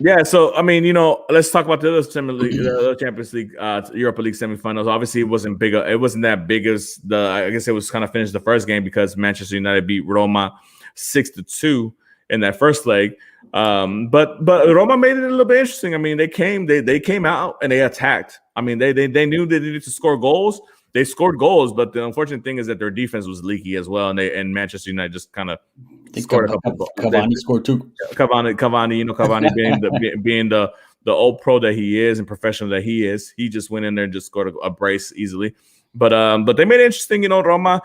Yeah, so I mean, let's talk about the other the other Champions League, Europa League semifinals. Obviously, it wasn't big. It wasn't that big as I guess it was kind of finished the first game because Manchester United beat Roma 6-2 in that first leg. But Roma made it a little bit interesting. I mean, they came out and they attacked. I mean, they knew they needed to score goals. They scored goals, but the unfortunate thing is that their defense was leaky as well, and Manchester United just kind of scored a couple. Cavani scored 2. Cavani, Cavani being the old pro that he is and professional that he is, he just went in there and just scored a brace easily. But they made it interesting, Roma.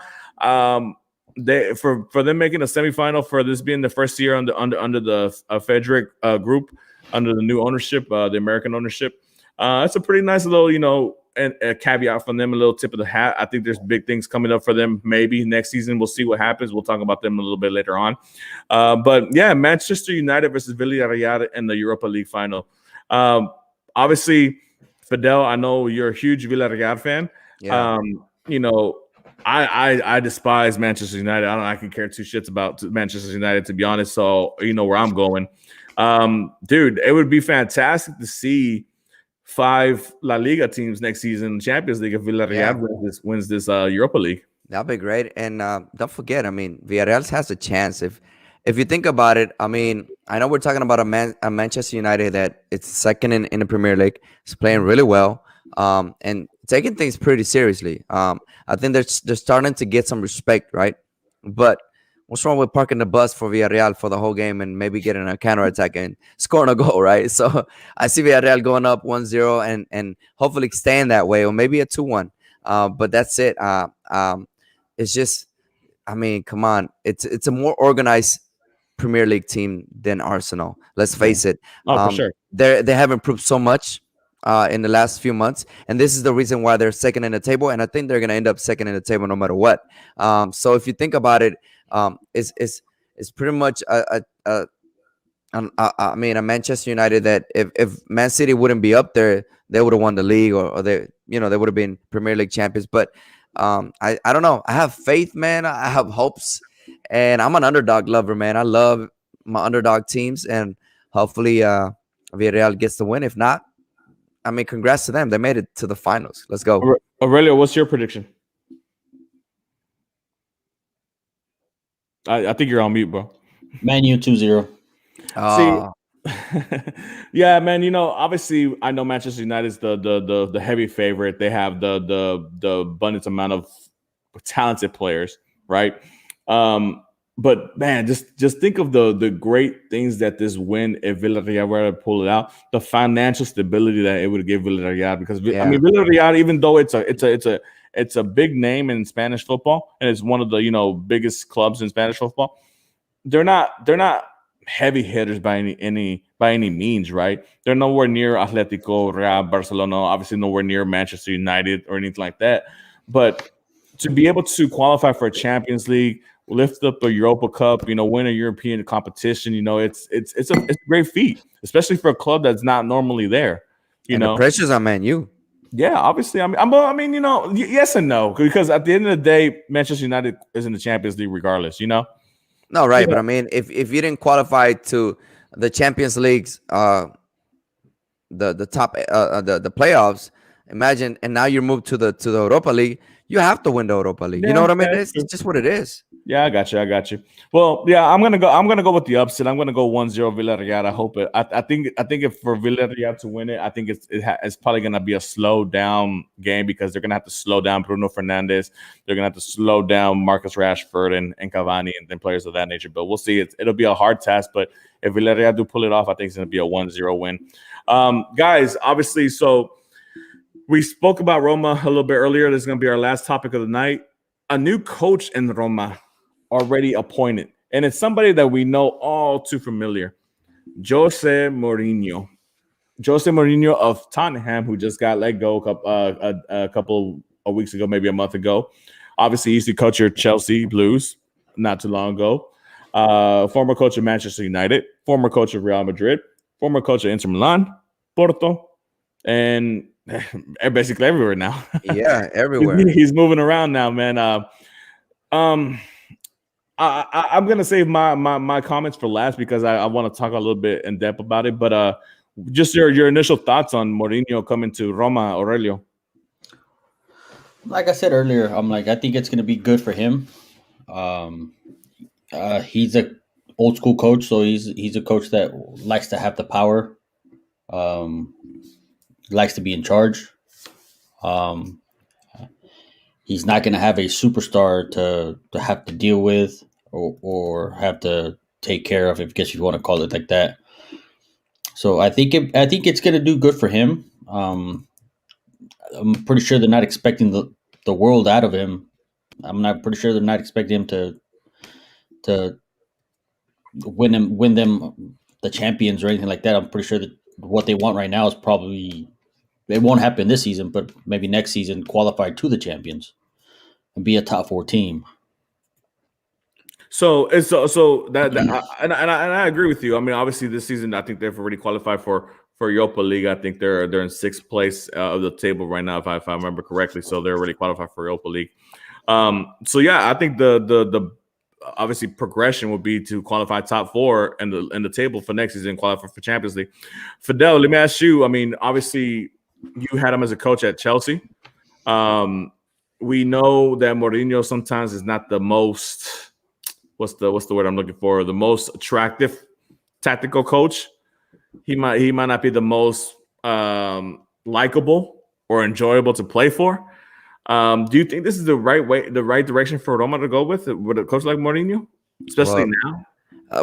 They for them making a semifinal, for this being the first year under the Frederick group, under the new ownership, the American ownership. It's a pretty nice little, and a caveat from them, a little tip of the hat. I think there's big things coming up for them. Maybe next season, we'll see what happens. We'll talk about them a little bit later on. But yeah, Manchester United versus Villarreal in the Europa League final. Obviously, Fidel, I know you're a huge Villarreal fan. Yeah. I despise Manchester United. I can care two shits about Manchester United, to be honest. So you know where I'm going. Dude, it would be fantastic to see 5 La Liga teams next season, Champions League, if Villarreal wins this Europa League. That'd be great. And don't forget, I mean, Villarreal has a chance. If you think about it, I mean, I know we're talking about a Manchester United that it's second in the Premier League. It's playing really well, and taking things pretty seriously. I think they're starting to get some respect, right? But what's wrong with parking the bus for Villarreal for the whole game and maybe getting a counterattack and scoring a goal, right? So I see Villarreal going up 1-0 and hopefully staying that way, or maybe a 2-1. But that's it. It's just, I mean, come on. It's a more organized Premier League team than Arsenal. Let's face it. For sure. They have improved so much in the last few months, and this is the reason why they're second in the table, and I think they're going to end up second in the table no matter what. So if you think about it, it's pretty much a Manchester United that if Man City wouldn't be up there, they would have won the league, or they would have been Premier League champions. But I don't know. I have faith, man. I have hopes, and I'm an underdog lover, man. I love my underdog teams, and hopefully Villarreal gets the win. If not, I mean, congrats to them. They made it to the finals. Let's go. Aurelio, what's your prediction? I think you're on mute, bro. Man U 2-0. See, yeah, man. Obviously, I know Manchester United is the heavy favorite. They have the abundance amount of talented players, right? But man, just think of the great things that this win, if Villarreal were to pull it out, the financial stability that it would give Villarreal. Because I mean, Villarreal, even though it's a big name in Spanish football, and it's one of the biggest clubs in Spanish football, they're not heavy hitters by any means, right? They're nowhere near Atletico, Real, Barcelona, obviously nowhere near Manchester United or anything like that. But to be able to qualify for a Champions League, lift up a Europa Cup, win a European competition, it's a great feat, especially for a club that's not normally there. The pressure's on Man U. Yeah, obviously. I mean, yes and no, because at the end of the day, Manchester United is in the Champions League regardless. No, right, but I mean, if you didn't qualify to the Champions League's the top the playoffs, imagine, and now you move to the Europa League, you have to win the Europa League. You know what I mean? It's just what it is. Yeah, I got you. Well, yeah, I'm gonna go with the upset. I'm gonna go 1-0 Villarreal. I hope it. I think if for Villarreal to win it, I think it's probably gonna be a slow down game, because they're gonna have to slow down Bruno Fernandes. They're gonna have to slow down Marcus Rashford and Cavani and players of that nature. But we'll see. It'll be a hard task. But if Villarreal do pull it off, I think it's gonna be a 1-0 win. Guys, obviously, so we spoke about Roma a little bit earlier. This is gonna be our last topic of the night. A new coach in Roma already appointed, and it's somebody that we know all too familiar, Jose Mourinho of Tottenham, who just got let go a couple of weeks ago, maybe a month ago. Obviously, he used to coach your Chelsea Blues not too long ago. Former coach of Manchester United, former coach of Real Madrid, former coach of Inter Milan, Porto, and basically everywhere now. Yeah, everywhere. He's moving around now, man. I'm gonna save my comments for last because I want to talk a little bit in depth about it. But just your initial thoughts on Mourinho coming to Roma, Aurelio. Like I said earlier, I think it's going to be good for him. Um, he's a old school coach, so he's a coach that likes to have the power. Um, likes to be in charge. Um, he's not going to have a superstar to have to deal with or have to take care of, if I guess you want to call it like that. So I think it's going to do good for him. I'm pretty sure they're not expecting the world out of him. I'm not pretty sure they're not expecting him to win them the champions or anything like that. I'm pretty sure that what they want right now is probably it won't happen this season, but maybe next season qualify to the champions and be a top 4 team. So I agree with you. I mean, obviously this season I think they've already qualified for Europa League. I think they're in 6th place of the table right now, if I remember correctly. So they're already qualified for Europa League. So yeah, I think the obviously progression would be to qualify top 4 in the table for next season, qualify for Champions League. Fidel, let me ask you. I mean, obviously you had him as a coach at Chelsea. We know that Mourinho sometimes is not the most what's the word I'm looking for? The most attractive tactical coach. He might not be the most likable or enjoyable to play for. Do you think this is the right direction for Roma to go with a coach like Mourinho, especially now?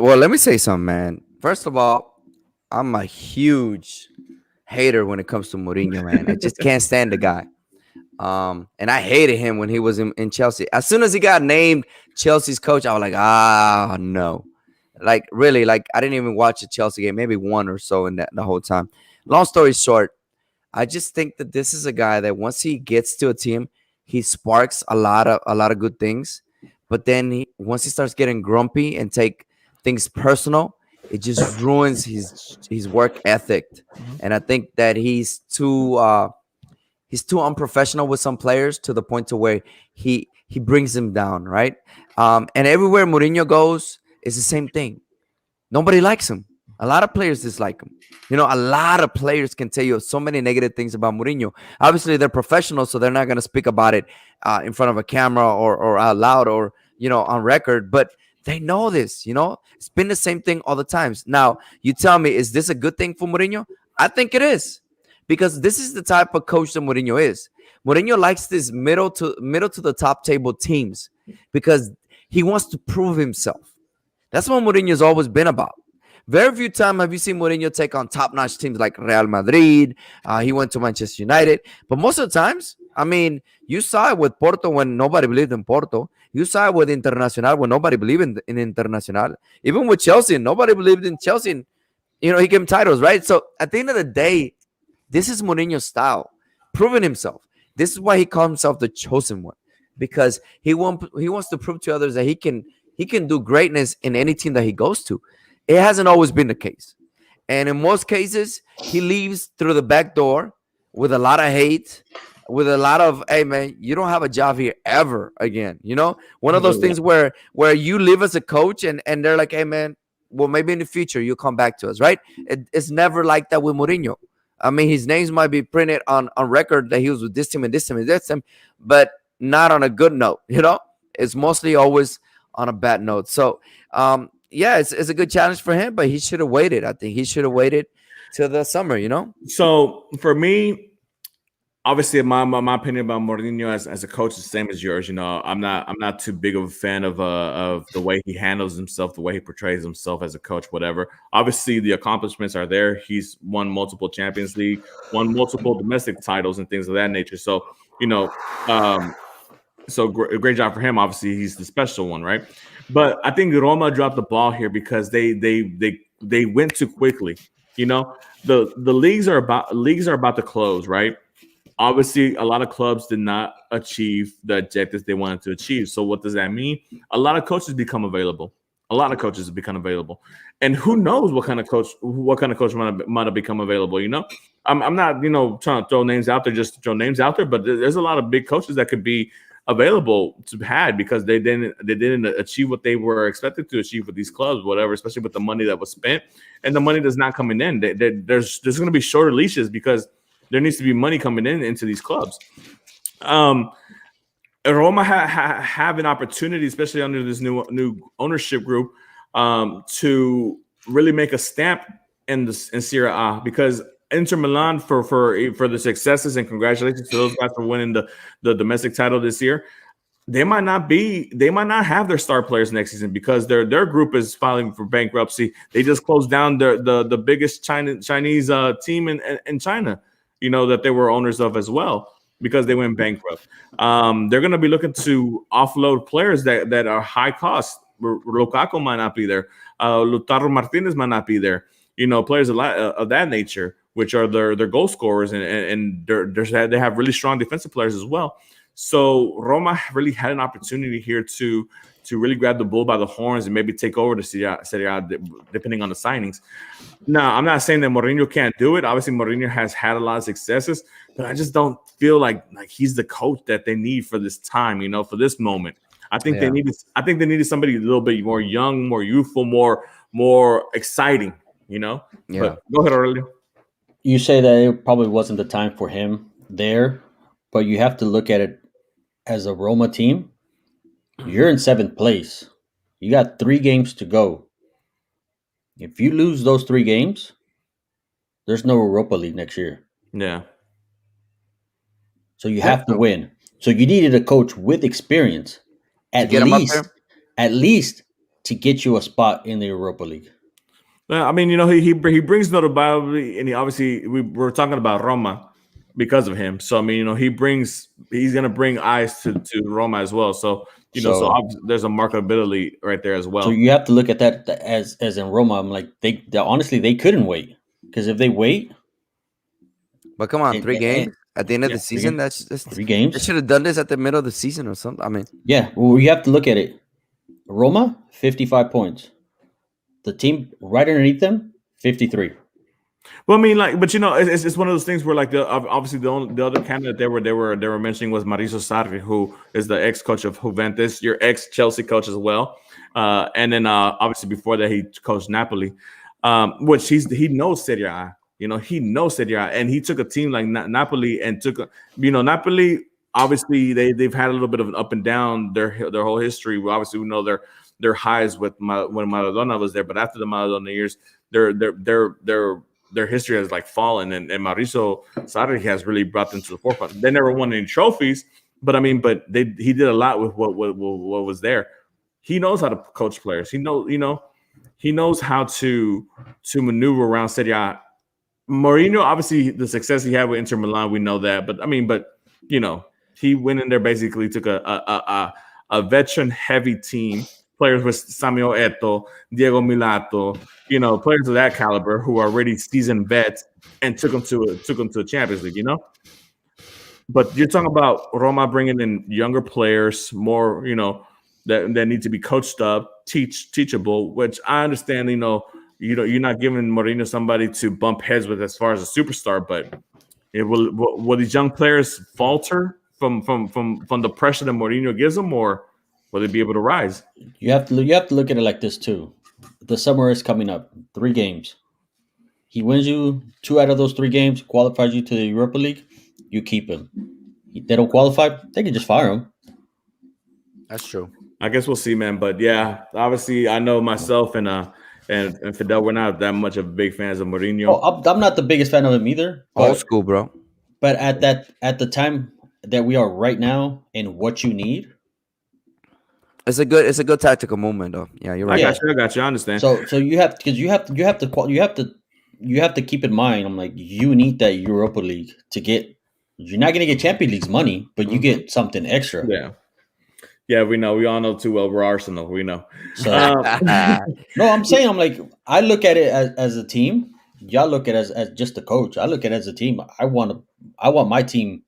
Well, let me say something, man. First of all, I'm a huge hater when it comes to Mourinho, man. I just can't stand the guy. And I hated him when he was in Chelsea. As soon as he got named Chelsea's coach, I was like, no. Like, really, like, I didn't even watch a Chelsea game, maybe one or so in the whole time. Long story short, I just think that this is a guy that once he gets to a team, he sparks a lot of good things. But then once he starts getting grumpy and take things personal, it just ruins his work ethic. And I think that he's too unprofessional with some players to the point to where he brings them down, right? And everywhere Mourinho goes, it's the same thing. Nobody likes him. A lot of players dislike him. You know, a lot of players can tell you so many negative things about Mourinho. Obviously, they're professionals, so they're not going to speak about it in front of a camera or out loud or, you know, on record. But they know this, you know. It's been the same thing all the times. Now, you tell me, is this a good thing for Mourinho? I think it is. Because this is the type of coach that Mourinho is. Mourinho likes this middle to the top table teams because he wants to prove himself. That's what Mourinho's always been about. Very few times have you seen Mourinho take on top-notch teams like Real Madrid. He went to Manchester United. But most of the times, I mean, you saw it with Porto when nobody believed in Porto. You saw it with Internacional when nobody believed in Internacional. Even with Chelsea, nobody believed in Chelsea. And, you know, he gave him titles, right? So at the end of the day, this is Mourinho's style, proving himself. This is why he calls himself the chosen one, because he wants to prove to others that he can do greatness in any team that he goes to. It hasn't always been the case. And in most cases, he leaves through the back door with a lot of hate, with a lot of, hey, man, you don't have a job here ever again. You know, one of those things where you live as a coach and they're like, hey, man, well, maybe in the future you'll come back to us, right? It's never like that with Mourinho. I mean, his names might be printed on record that he was with this team and this team and this team, but not on a good note, you know? It's mostly always on a bad note. So, yeah, it's a good challenge for him, but he should have waited. I think he should have waited till the summer, you know? So, for me, obviously, my opinion about Mourinho as a coach is the same as yours. You know, I'm not too big of a fan of the way he handles himself, the way he portrays himself as a coach, whatever. Obviously, the accomplishments are there. He's won multiple Champions League, won multiple domestic titles, and things of that nature. So, you know, great job for him. Obviously, he's the special one, right? But I think Roma dropped the ball here because they went too quickly. You know, the leagues are about to close, right? Obviously, a lot of clubs did not achieve the objectives they wanted to achieve. So what does that mean? A lot of coaches become available. And who knows what kind of coach might have become available, you know? I'm not, you know, trying to throw names out there just to throw names out there, but there's a lot of big coaches that could be available to had because they didn't achieve what they were expected to achieve with these clubs, whatever, especially with the money that was spent and the money that's not coming in. There's going to be shorter leashes because there needs to be money coming in into these clubs. Roma have an opportunity, especially under this new ownership group, to really make a stamp in Serie A, because Inter Milan for the successes, and congratulations to those guys for winning the domestic title this year. They might not have their star players next season because their group is filing for bankruptcy. They just closed down the biggest Chinese team in China, that they were owners of as well, because they went bankrupt. They're going to be looking to offload players that are high cost. Lukaku might not be there. Lautaro Martinez might not be there. Players of that nature, which are their goal scorers, and they have really strong defensive players as well. So Roma really had an opportunity here to really grab the bull by the horns and maybe take over the Serie A, depending on the signings. Now, I'm not saying that Mourinho can't do it. Obviously, Mourinho has had a lot of successes, but I just don't feel like he's the coach that they need for this time, for this moment. I think they needed somebody a little bit more young, more youthful, more exciting, Yeah. But go ahead, Aurelio. You say that it probably wasn't the time for him there, but you have to look at it as a Roma team. You're in 7th place. You got 3 games to go. If you lose those 3 games, there's no Europa League next year. Yeah. So you have to win. So you needed a coach with experience, at least to get you a spot in the Europa League. I mean, he brings notoriety, and we were talking about Roma because of him. So I mean, he's gonna bring eyes to Roma as well. So so there's a marketability right there as well. So you have to look at that as in Roma. I'm like, they honestly they couldn't wait, because if they wait, but come on, 3 games at the end of the season. That's 3 games. They should have done this at the middle of the season or something. I mean, yeah. Well, you have to look at it. Roma 55 points. The team right underneath them 53. Well, I mean, but it's one of those things where obviously the other candidate they were mentioning was Maurizio Sarri, who is the ex-coach of Juventus, your ex-Chelsea coach as well, and then obviously before that he coached Napoli, which he knows Serie A. He knows Serie A, and he took a team like Napoli and Napoli. Obviously they've had a little bit of an up and down their whole history. Obviously we know their highs with when Maradona was there, but after the Maradona years, their history has fallen, and Maurizio Sarri has really brought them to the forefront. They never won any trophies, but he did a lot with what was there. He knows how to coach players. He knows how to maneuver around Serie A. Mourinho, obviously the success he had with Inter Milan, we know that, but he went in there, basically took a veteran heavy team. Players with Samuel Eto'o, Diego Milato, players of that caliber who are already seasoned vets, and took them to the Champions League, But you're talking about Roma bringing in younger players, more, that need to be coached up, teachable, which I understand, you're not giving Mourinho somebody to bump heads with as far as a superstar, but will these young players falter from the pressure that Mourinho gives them, or will they be able to rise? You have to look at it like this too. The summer is coming up. 3 games. He wins you 2 out of those 3 games, qualifies you to the Europa League. You keep him. If they don't qualify, they can just fire him. That's true. I guess we'll see, man. But yeah, obviously, I know myself and Fidel, we're not that much of big fans of Mourinho. Oh, I'm not the biggest fan of him either. Old school, bro. But at the time that we are right now, and what you need. It's a good tactical movement, though. Yeah, you're right. I got you. I understand. So you have to keep in mind. I'm like, you need that Europa League to get. You're not gonna get Champions League's money, but you get something extra. Yeah, we know. We all know too well. We're Arsenal. We know. So, no, I'm saying, I'm like, I look at it as a team. Y'all look at it as just a coach. I look at it as a team. I want my team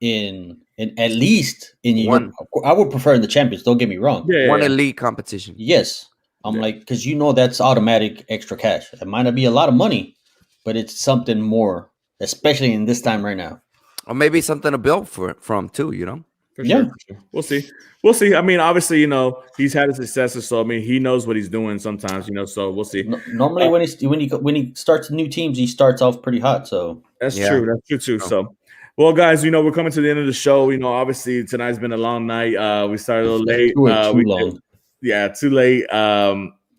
in at least in Europe. I would prefer in the Champions. Don't get me wrong. One elite competition. Yes, I'm like, because that's automatic extra cash. It might not be a lot of money, but it's something more, especially in this time right now. Or maybe something to build from too. For sure. We'll see. We'll see. I mean, obviously, he's had his successes, so I mean, he knows what he's doing sometimes, so we'll see. Normally, when he starts new teams, he starts off pretty hot. So that's true. That's true too. So, well, guys, we're coming to the end of the show. Obviously tonight's been a long night. We started a little late. Too long. Too late.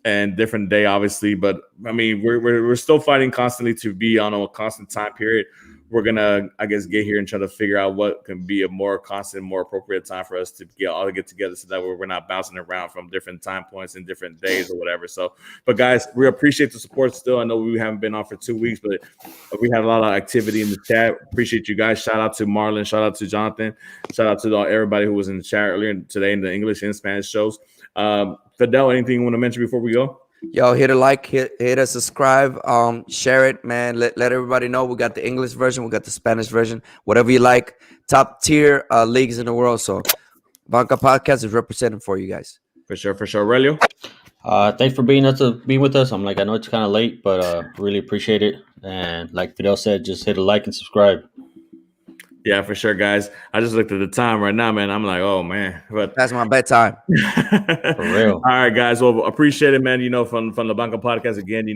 And different day, obviously, but I mean, we're still fighting constantly to be on a constant time period. We're gonna, I guess, get here and try to figure out what can be a more constant, more appropriate time for us to get together, so that we're not bouncing around from different time points and different days or whatever. So, but guys, we appreciate the support still. I know we haven't been on for 2 weeks, but we had a lot of activity in the chat. Appreciate you guys. Shout out to Marlon. Shout out to Jonathan. Shout out to everybody who was in the chat earlier today in the English and Spanish shows. Fidel, anything you want to mention before we go? Yo, hit a like, hit a subscribe, share it, man. Let everybody know we got the English version, we got the Spanish version, whatever you like. Top tier leagues in the world. So Banca Podcast is representing for you guys. For sure. Aurelio? Thanks for being with us. I know it's kind of late, but really appreciate it. And like Fidel said, just hit a like and subscribe. Yeah, for sure, guys. I just looked at the time right now, man. I'm like, oh man, but that's my bedtime. For real. All right, guys. Well, appreciate it, man. From the Banca Podcast again.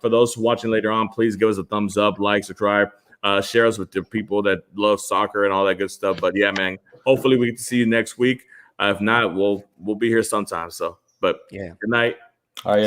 For those watching later on, please give us a thumbs up, like, subscribe, share us with the people that love soccer and all that good stuff. But yeah, man. Hopefully, we get to see you next week. If not, we'll be here sometime. So, but yeah, good night. All right.